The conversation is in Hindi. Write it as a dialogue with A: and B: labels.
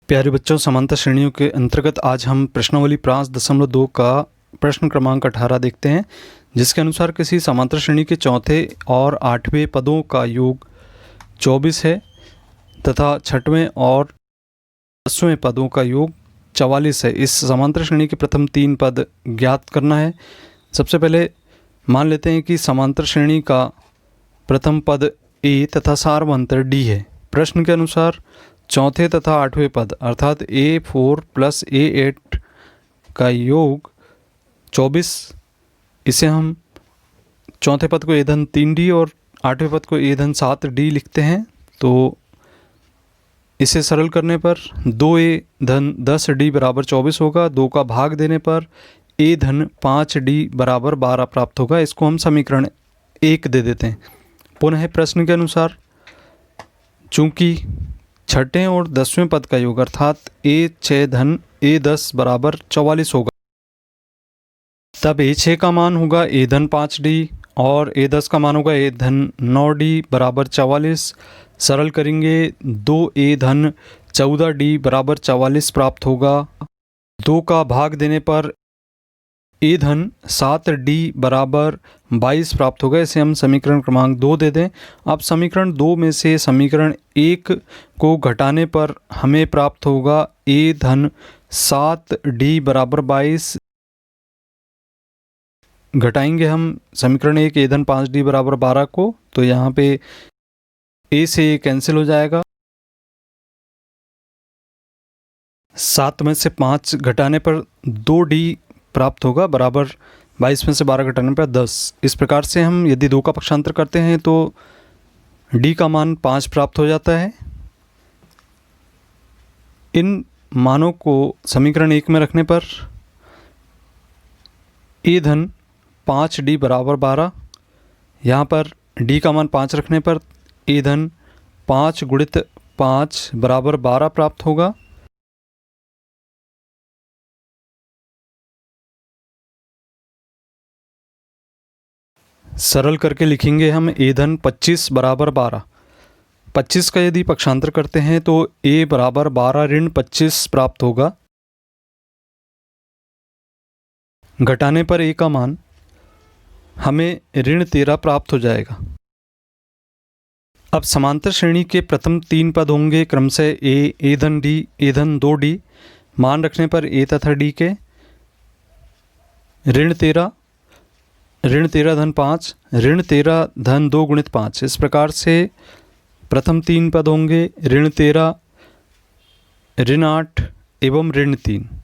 A: प्यारे बच्चों, समांतर श्रेणियों के अंतर्गत आज हम प्रश्नावली 5.2 का प्रश्न क्रमांक 18 देखते हैं, जिसके अनुसार किसी समांतर श्रेणी के चौथे और आठवें पदों का योग 24 है तथा छठवें और 10वें पदों का योग 44 है। इस समांतर श्रेणी के प्रथम 3 पद ज्ञात करना है। सबसे पहले मान लेते हैं कि समांतर श्रेणी का प्रथम पद ए तथा सार्वभौमंतर डी है। प्रश्न के अनुसार चौथे तथा आठवें पद अर्थात A4 प्लस A8 का योग 24, इसे हम चौथे पद को A3D और आठवें पद को A7D लिखते हैं। तो इसे सरल करने पर 2A10D बराबर 24 होगा। 2 का भाग देने पर A5D बराबर 12 प्राप्त होगा। इसको हम समीकरण 1 दे देते हैं। पुनः प्रश्न के अनुसार चूंकि छठे और 10वें पद का योग अर्थात A6-A10 बराबर 44 होगा, तब A6 का मान होगा A5D और A10 का मान होगा A9D बराबर 44। सरल करेंगे 2A14D बराबर 44 प्राप्त होगा। 2 का भाग देने पर A7D बराबर 22 प्राप्त होगा। इसे हम समीकरण क्रमांक 2 दे दें। अब समीकरण 2 में से समीकरण 1 को घटाने पर हमें प्राप्त होगा A7D बराबर 22। घटाएंगे हम समीकरण 1 A5D बराबर 12 को, तो यहाँ पे A से कैंसिल हो जाएगा। 7 में से 5 घटाने पर 2D प्राप्त होगा बराबर 22 में से 12 घटाने पर 10। इस प्रकार से हम यदि 2 का पक्षांतर करते हैं तो D का मान 5 प्राप्त हो जाता है। इन मानों को समीकरण 1 में रखने पर A5D बराबर 12, यहाँ पर D का मान 5 रखने पर A5 गुणित 5 बराबर 12 प्राप्त होगा। सरल करके लिखेंगे हम A25 बराबर 12। 25 का यदि पक्षांतर करते हैं तो A बराबर 12 ऋण 25 प्राप्त होगा। घटाने पर A का मान हमें ऋण 13 प्राप्त हो जाएगा। अब समांतर श्रेणी के प्रथम 3 पद होंगे क्रमशः A3D A2D। मान रखने पर A तथा D के ऋण 13 धन 5 ऋण 13 धन 2 गुणित 5। इस प्रकार से प्रथम 3 पद होंगे ऋण 13 ऋण 8 एवं ऋण 3।